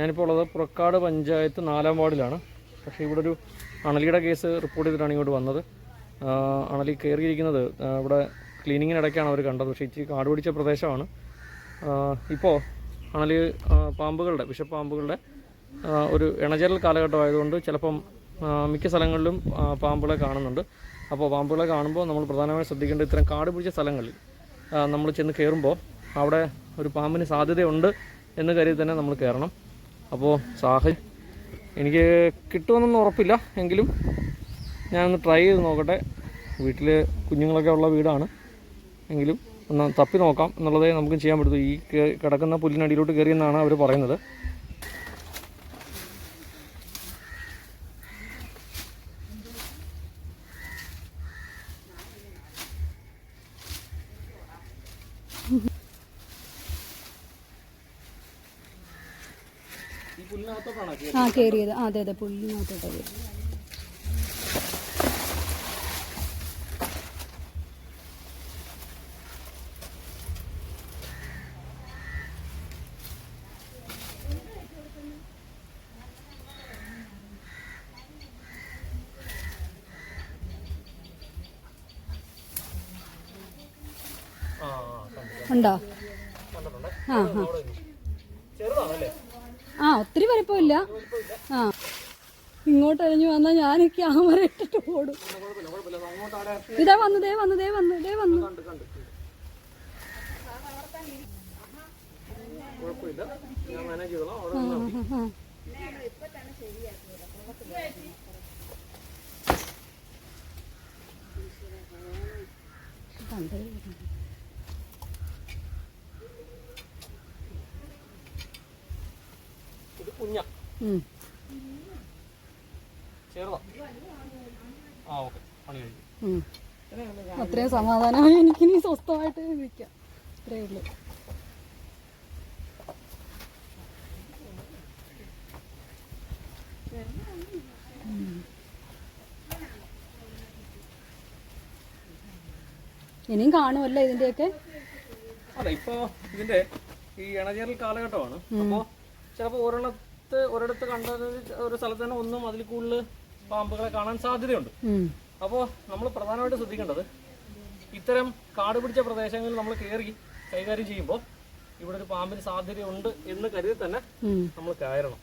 ഞാനിപ്പോൾ ഉള്ളത് പുറക്കാട് പഞ്ചായത്ത് 4-ാം വാർഡിലാണ്. പക്ഷേ ഇവിടെ ഒരു അണലിയുടെ കേസ് റിപ്പോർട്ട് ചെയ്തിട്ടാണ് ഇങ്ങോട്ട് വന്നത്. അണലി കയറിയിരിക്കുന്നത് ഇവിടെ ക്ലീനിങ്ങിനിടയ്ക്കാണ് അവർ കണ്ടത്. പക്ഷേ ഇച്ചിരി കാട് പിടിച്ച പ്രദേശമാണ്. ഇപ്പോൾ അണലി പാമ്പുകളുടെ വിഷപ്പാമ്പുകളുടെ ഒരു ഇണചേരൽ കാലഘട്ടമായതുകൊണ്ട് ചിലപ്പം മിക്ക സ്ഥലങ്ങളിലും പാമ്പുകളെ കാണുന്നുണ്ട്. അപ്പോൾ പാമ്പുകളെ കാണുമ്പോൾ നമ്മൾ പ്രധാനമായും ശ്രദ്ധിക്കേണ്ടത് ഇത്തരം കാട് പിടിച്ച സ്ഥലങ്ങളിൽ നമ്മൾ ചെന്ന് കയറുമ്പോൾ അവിടെ ഒരു പാമ്പിന് സാധ്യതയുണ്ട് എന്ന് കരുതി തന്നെ നമ്മൾ കയറണം. അപ്പോൾ എനിക്ക് കിട്ടുമെന്നൊന്നും ഉറപ്പില്ല, എങ്കിലും ഞാനൊന്ന് ട്രൈ ചെയ്ത് നോക്കട്ടെ. വീട്ടിൽ കുഞ്ഞുങ്ങളൊക്കെ ഉള്ള വീടാണ്, എങ്കിലും ഒന്ന് തപ്പി നോക്കാം എന്നുള്ളതേ നമുക്ക് ചെയ്യാൻ പറ്റൂ. ഈ കിടക്കുന്ന പുല്ലിനടിയിലോട്ട് കയറിയെന്നാണ് അവർ പറയുന്നത്. കയറിയത് അതെ അതെ, പുല്ലിനകത്തോട്ടാണ് കയറി. ഉണ്ടോ? ഒത്തിരി വലിപ്പമില്ല. ഇങ്ങോട്ട് അഴിഞ്ഞു വന്നാൽ ഞാൻ ക്യാമറ ഇട്ടിട്ട് ഓടും. ഇതാ വന്നു, ദേ വന്നു, ദേ വന്നു, ദേ വന്നു. അത്രയും സമാധാനമായി എനിക്കിനി സ്വസ്ഥമായിട്ട് ഇരിക്കാം. അത്രേ ഉള്ളൂ. ഇനിയും കാണുമല്ലോ ഇതിന്റെയൊക്കെ. അല്ല, ഇപ്പൊ ഇതിന്റെ ഈ ഇണചേരൽ കാലഘട്ടമാണ്. അപ്പോ ചിലപ്പോ ഒരിടത്ത് കണ്ട ഒരു സ്ഥലത്ത് തന്നെ ഒന്നും അതിൽ കൂടുതൽ പാമ്പുകളെ കാണാൻ സാധ്യതയുണ്ട്. അപ്പോൾ നമ്മൾ പ്രധാനമായിട്ട് ശ്രദ്ധിക്കേണ്ടത് ഇത്തരം കാട് പിടിച്ച പ്രദേശങ്ങളിൽ നമ്മൾ കയറി കൈകാര്യം ചെയ്യുമ്പോൾ ഇവിടെ ഒരു പാമ്പിന് സാധ്യതയുണ്ട് എന്ന് കരുതി തന്നെ നമ്മൾ കയറണം.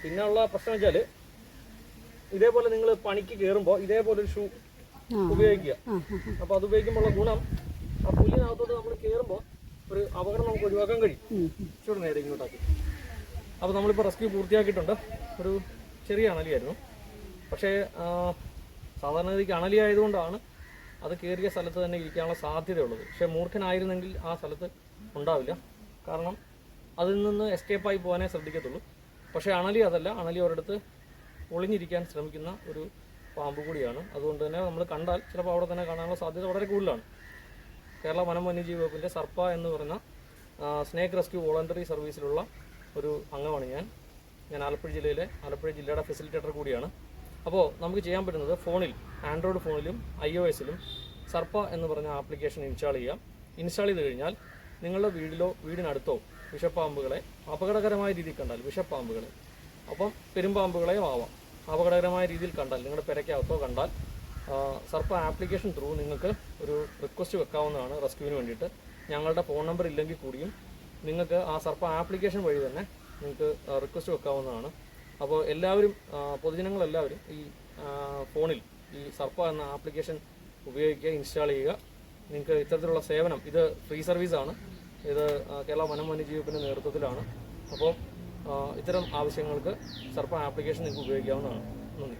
പിന്നെ ഉള്ള പ്രശ്നം വെച്ചാൽ ഇതേപോലെ നിങ്ങൾ പണിക്ക് കയറുമ്പോൾ ഇതേപോലെ ഒരു ഷൂ ഉപയോഗിക്കുക. അപ്പോൾ അത് ഉപയോഗിക്കുമ്പോൾ ഗുണം ആ പുല്ലിനകത്തോട്ട് നമ്മൾ കയറുമ്പോൾ ഒരു അപകടം നമുക്ക് ഒഴിവാക്കാൻ കഴിയും. ചൂട് നേരെ ഇങ്ങോട്ടാക്കി. അപ്പോൾ നമ്മളിപ്പോൾ റെസ്ക്യൂ പൂർത്തിയാക്കിയിട്ടുണ്ട്. ഒരു ചെറിയ അണലിയായിരുന്നു. പക്ഷേ സാധാരണഗതിക്ക് അണലി ആയതുകൊണ്ടാണ് അത് കയറിയ സ്ഥലത്ത് തന്നെ ഇരിക്കാനുള്ള സാധ്യതയുള്ളത്. പക്ഷേ മൂർഖനായിരുന്നെങ്കിൽ ആ സ്ഥലത്ത് ഉണ്ടാവില്ല. കാരണം അതിൽ നിന്ന് എസ്കേപ്പായി പോകാനേ ശ്രദ്ധിക്കത്തുള്ളൂ. പക്ഷേ അണലി അതല്ല. അണലി ഒരിടത്ത് ഒളിഞ്ഞിരിക്കാൻ ശ്രമിക്കുന്ന ഒരു പാമ്പ് കൂടിയാണ്. അതുകൊണ്ട് തന്നെ നമ്മൾ കണ്ടാൽ ചിലപ്പോൾ അവിടെ തന്നെ കാണാനുള്ള സാധ്യത വളരെ കൂടുതലാണ്. കേരള വനം വന്യജീവി വകുപ്പിൻ്റെ സർപ്പ എന്ന് പറയുന്ന സ്നേക്ക് റെസ്ക്യൂ വോളണ്ടറി സർവീസിലുള്ള ഒരു അംഗമാണ് ഞാൻ ആലപ്പുഴ ജില്ലയുടെ ഫെസിലിറ്റേറ്റർ കൂടിയാണ്. അപ്പോൾ നമുക്ക് ചെയ്യാൻ പറ്റുന്നത് ഫോണിൽ, ആൻഡ്രോയിഡ് ഫോണിലും iOS-ലും സർപ്പ എന്ന് പറഞ്ഞ ആപ്ലിക്കേഷൻ ഇൻസ്റ്റാൾ ചെയ്യാം. ഇൻസ്റ്റാൾ ചെയ്ത് കഴിഞ്ഞാൽ നിങ്ങളുടെ വീടിലോ വീടിനടുത്തോ വിഷപ്പാമ്പുകളെ അപകടകരമായ രീതിയിൽ കണ്ടാൽ, വിഷപ്പാമ്പുകളെ, അപ്പം പെരുമ്പാമ്പുകളെയോ ആവാം, അപകടകരമായ രീതിയിൽ കണ്ടാൽ, നിങ്ങളുടെ പെരയ്ക്കകത്തോ കണ്ടാൽ സർപ്പ ആപ്ലിക്കേഷൻ ത്രൂ നിങ്ങൾക്ക് ഒരു റിക്വസ്റ്റ് വെക്കാവുന്നതാണ് റെസ്ക്യൂവിന് വേണ്ടിയിട്ട്. ഞങ്ങളുടെ ഫോൺ നമ്പർ ഇല്ലെങ്കിൽ കൂടിയും നിങ്ങൾക്ക് ആ സർപ്പ ആപ്ലിക്കേഷൻ വഴി തന്നെ നിങ്ങൾക്ക് റിക്വസ്റ്റ് വെക്കാവുന്നതാണ്. അപ്പോൾ എല്ലാവരും, പൊതുജനങ്ങളെല്ലാവരും ഈ ഫോണിൽ ഈ സർപ്പ എന്ന ആപ്ലിക്കേഷൻ ഉപയോഗിക്കുക, ഇൻസ്റ്റാൾ ചെയ്യുക. നിങ്ങൾക്ക് ഇത്തരത്തിലുള്ള സേവനം, ഇത് ഫ്രീ സർവീസാണ്. ഇത് കേരള വനം വന്യജീവി വകുപ്പിൻ്റെ നേതൃത്വത്തിലാണ്. അപ്പോൾ ഇത്തരം ആവശ്യങ്ങൾക്ക് സർപ്പ ആപ്ലിക്കേഷൻ നിങ്ങൾക്ക് ഉപയോഗിക്കാവുന്നതാണ്. നന്ദി.